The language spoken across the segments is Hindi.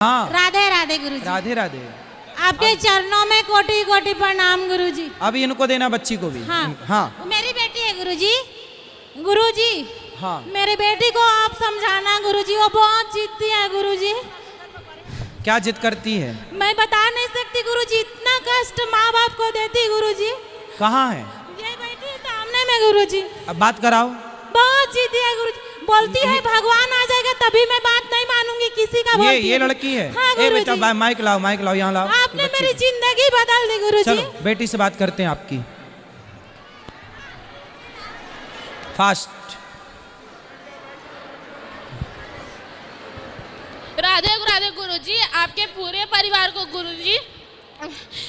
हाँ राधे राधे गुरुजी। राधे राधे। आपके चरणों में कोटि कोटि प्रणाम गुरुजी। अब इनको देना बच्ची को भी। हाँ हाँ मेरी बेटी है गुरुजी। गुरुजी हाँ मेरी बेटी को आप समझाना गुरुजी, वो बहुत जिद्दी है गुरुजी। क्या जिद करती है? मैं बता नहीं सकती गुरुजी, इतना कष्ट माँ बाप को देती गुरुजी। कहाँ है? ये बैठी सामने में गुरुजी। अब बात कराओ। बहुत जिद्दी है गुरुजी, बोलती है भगवान आ जाएगा तभी मैं बात नहीं मानूंगी किसी का। ये लड़की है। हाँ, ए बेटा माइक लाओ यहाँ लाओ। आपने मेरी जिंदगी बदल दी गुरुजी। चलो बेटी से बात करते हैं आपकी। फास्ट। राधे राधे गुरुजी, आपके पूरे परिवार को गुरुजी।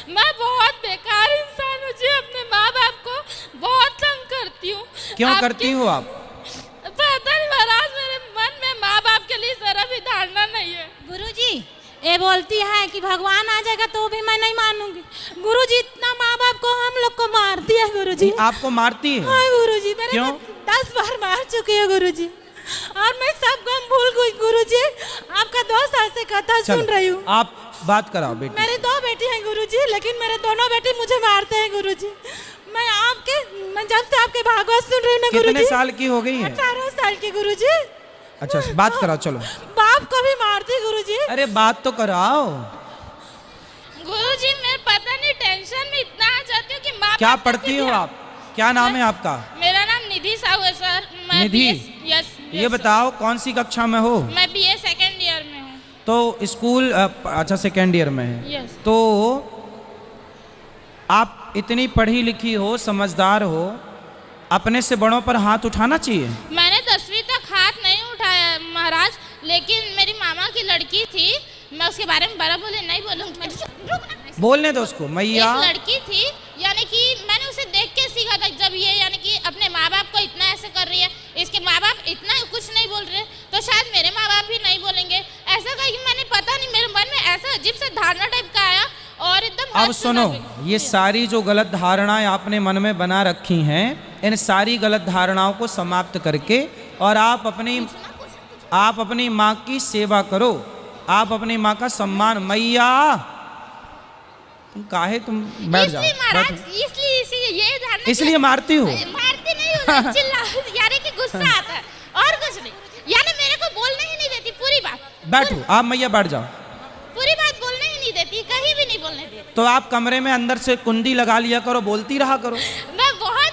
मैं बहुत बेकार इंसान हूँ जी, अपने माँ बाप को बहुत तंग करती हूँ। क्यों करती हो आप? पता नहीं महाराज, मेरे मन में माँ बाप के लिए जरा भी धारणा नहीं है गुरुजी। ये बोलती है कि भगवान आ जाएगा तो भी मैं नहीं मानूंगी गुरुजी। इतना माँ बाप को हम लोग को मारती है गुरुजी। आपको मारती है? हाँ गुरुजी, मैंने क्यों? 10 बार मार चुकी है गुरुजी, और मैं सब गम भूल गई गुरुजी। आपका 2 साल से कथा सुन रही हूँ। आप बात कराओ बेटी। मेरी 2 बेटी हैं गुरुजी, लेकिन मेरे दोनों बेटी मुझे मारते हैं गुरुजी। मैं जब से आपके भागवत सुन रही हूँ ना गुरुजी। कितने साल की हो गई है? 18 साल की गुरुजी। अच्छा बात कराओ चलो। बाप को भी मारती गुरुजी। अरे बात तो कराओ गुरुजी। मैं पता नहीं टेंशन में इतना आ जाती हूँ कि माँ क्या बाप पढ़ती हो आप? क्या नाम है आपका? मेरा नाम निधि साहू है सर। मैं निधि? यस। ये बताओ कौन सी कक्षा में हो? मैं BA सेकेंड ईयर में हूँ। तो स्कूल अच्छा सेकेंड ईयर में है। यस। तो आप इतनी पढ़ी लिखी हो, समझदार हो, अपने से बड़ों पर हाथ उठाना चाहिए। मैंने 10वीं तक हाथ नहीं उठाया महाराज, लेकिन मेरी मामा की लड़की थी, मैं उसके बारे में बड़ा बोले नहीं बोलूँगी। बोलने दो उसको। मैया एक लड़की थी, यानी कि मैंने उसे देख के सीखा था। जब ये यानी कि अपने माँ बाप को इतना ऐसे कर रही है, इसके माँ बाप इतना कुछ नहीं बोल रहे, तो शायद मेरे माँ बाप भी नहीं बोलेंगे। ऐसा कहा कि मैंने पता नहीं, मेरे मन में ऐसा अजीब सा धारणा टाइप का आया और एकदम। अब सुनो, ये सारी जो गलत धारणाएं आपने मन में बना रखी हैं, इन सारी गलत धारणाओं को समाप्त करके और आप अपनी माँ की सेवा करो, आप अपनी माँ का सम्मान। मैया तुम बैठ जाओ। इसलिए मारती हो? मारती नहीं हूँ, चिल्ला यानी कि गुस्सा आता है और कुछ नहीं। यानी मेरे को बोलने ही नहीं देती पूरी बात। बैठो आप मैया, बैठ जाओ। पूरी बात बोलने ही नहीं देती, कहीं भी नहीं बोलने देती। तो आप कमरे में अंदर से कुंडी लगा लिया करो, बोलती रहा करो। मैं बहुत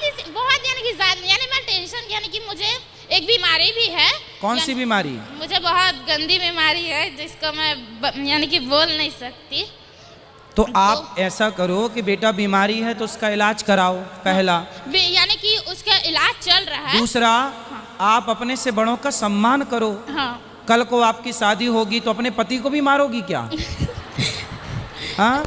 यानी कि यानी मैं टेंशन, यानी कि मुझे एक बीमारी भी है। कौन सी बीमारी? मुझे बहुत गंदी बीमारी है जिसको मैं यानी कि बोल नहीं सकती। तो आप ऐसा करो कि बेटा बीमारी है तो उसका इलाज कराओ, पहला। यानी कि उसका इलाज चल रहा है। दूसरा, आप अपने से बड़ों का सम्मान करो। हाँ। कल को आपकी शादी होगी तो अपने पति को भी मारोगी क्या? हाँ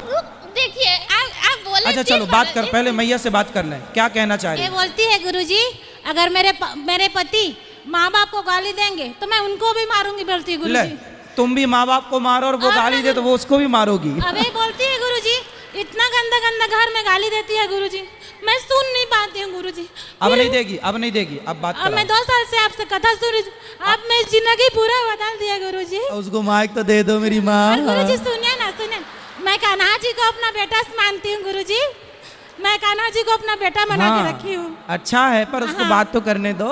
देखिए आप बोले। अच्छा चलो बात कर, पहले मैया से बात कर लें, क्या कहना चाह रही ये है? बोलती है गुरुजी, अगर मेरे पति माँ बाप को गाली देंगे तो मैं उनको भी मारूंगी, बोलती है ले, गुरुजी। तुम भी माँ बाप को मारो और वो गाली दे तो वो उसको भी मारोगी। अबे बोलती है गुरुजी, इतना गंदा गंदा घर में गाली देती है गुरुजी, मैं सुन नहीं पाती हूँ गुरुजी। अब नहीं देगी, अब नहीं देगी, अब बात अब मैं 2 साल से आपसे कथा सुन रही हूँ, आप मेरी जिंदगी पूरा बदल दिया गुरुजी। उसको माइक तो दे दो मेरी माँ। गुरुजी सुनिए ना, सुनिए, मैं कान्हा जी को अपना बेटा मानती हूँ गुरुजी। मैं कान्हा जी को अपना बेटा बना के रखी हूँ। अच्छा है, पर उसको बात तो करने दो।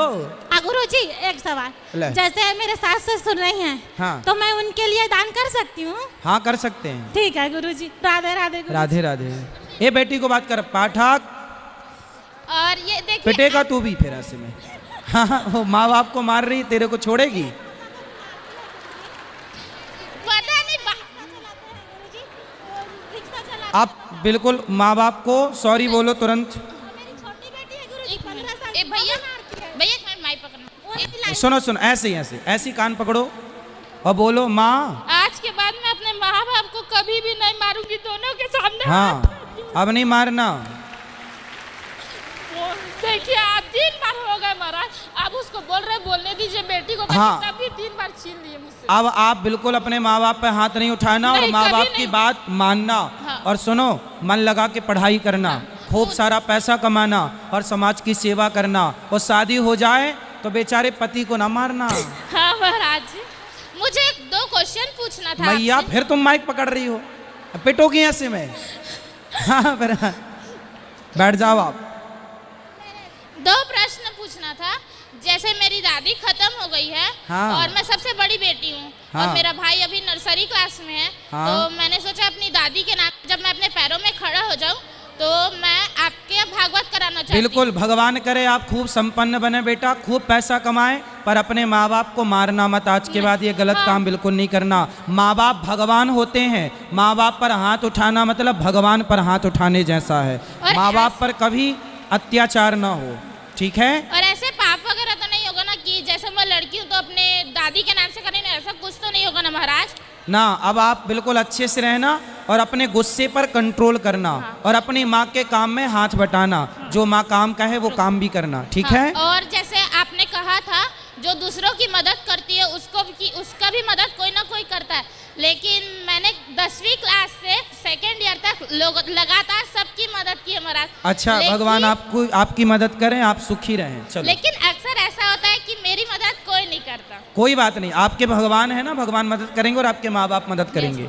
गुरुजी एक सवाल, जैसे मेरे सास सुन रही हैं, हाँ। तो मैं उनके लिए दान कर सकती हूँ? हाँ कर सकते हैं। ठीक है गुरुजी। राधे राधे गुरुजी। राधे राधे। ये बेटी को बात कर। पाठक, और ये देखिए पिटेगा तू भी फिर ऐसे में। हाँ वो माँ बाप को मार रही, तेरे को छोड़ेगी? पता नहीं आप बिल्कुल माँ बाप को सॉरी बोलो तुरंत। भैया एक मिनट माइक पकड़ना। सुनो ऐसे कान पकड़ो और बोलो माँ। आज के बाद मैं अपने माँ बाप को कभी भी नहीं मारूंगी, दोनों के सामने। हाँ अब नहीं मारना। देखिए आप 3 बार हो गए महाराज, आप उसको बोलने दीजिए बेटी को। हाँ। तभी 3 बार छीन लिए मुझसे। अब आप बिल्कुल अपने माँ बाप पे हाथ नहीं उठाना और माँ बाप की बात मानना। हाँ। और सुनो, मन लगा के पढ़ाई करना, खूब सारा पैसा कमाना और समाज की सेवा करना, और शादी हो जाए तो बेचारे पति को ना मारना। हाँ महाराज जी, मुझे 2 क्वेश्चन पूछना था मैया आपसे। फिर तुम माइक पकड़ रही हो, अब पिटोगी ऐसे में। हाँ फिर बैठ जाओ आप। 2 प्रश्न पूछना था। जैसे मेरी दादी खत्म हो गई है, हाँ। और मैं सबसे बड़ी बेटी हूँ, हाँ। और मेरा भाई अभी नर्सरी क्लास में है, हाँ। तो मैंने सोचा अपनी दादी के नाम, जब मैं अपने पैरों में खड़ा हो जाऊँ तो मैं आपके भागवत कराना चाहती हूँ। बिल्कुल, भगवान करे आप खूब संपन्न बने बेटा, खूब पैसा कमाएं, पर अपने माँ बाप को मारना मत। आज के बाद ये गलत हाँ। काम बिल्कुल नहीं करना। माँ बाप भगवान होते हैं, माँ बाप पर हाथ उठाना मतलब भगवान पर हाथ उठाने जैसा है। और माँ बाप पर कभी अत्याचार ना हो, ठीक है। और ऐसे पाप वगैरह तो नहीं होगा ना कि जैसे मैं लड़की हूँ तो अपने दादी के नाम से करेंगे, ऐसा कुछ तो नहीं होगा ना महाराज? ना, अब आप बिल्कुल अच्छे से रहना और अपने गुस्से पर कंट्रोल करना, और अपनी माँ के काम में हाथ बटाना। जो माँ काम का है वो काम भी करना, ठीक हाँ, है। और जैसे आपने कहा था जो दूसरों की मदद करती है उसका भी मदद कोई ना कोई करता है, लेकिन मैंने 10वीं क्लास से 2nd ईयर तक लगातार सबकी मदद की है महाराज। अच्छा, भगवान आपको आपकी मदद करें, आप सुखी रहें। चलो, लेकिन अक्सर ऐसा होता है कि मेरी मदद कोई नहीं करता। कोई बात नहीं, आपके भगवान है ना, भगवान मदद करेंगे और आपके माँ बाप मदद करेंगे।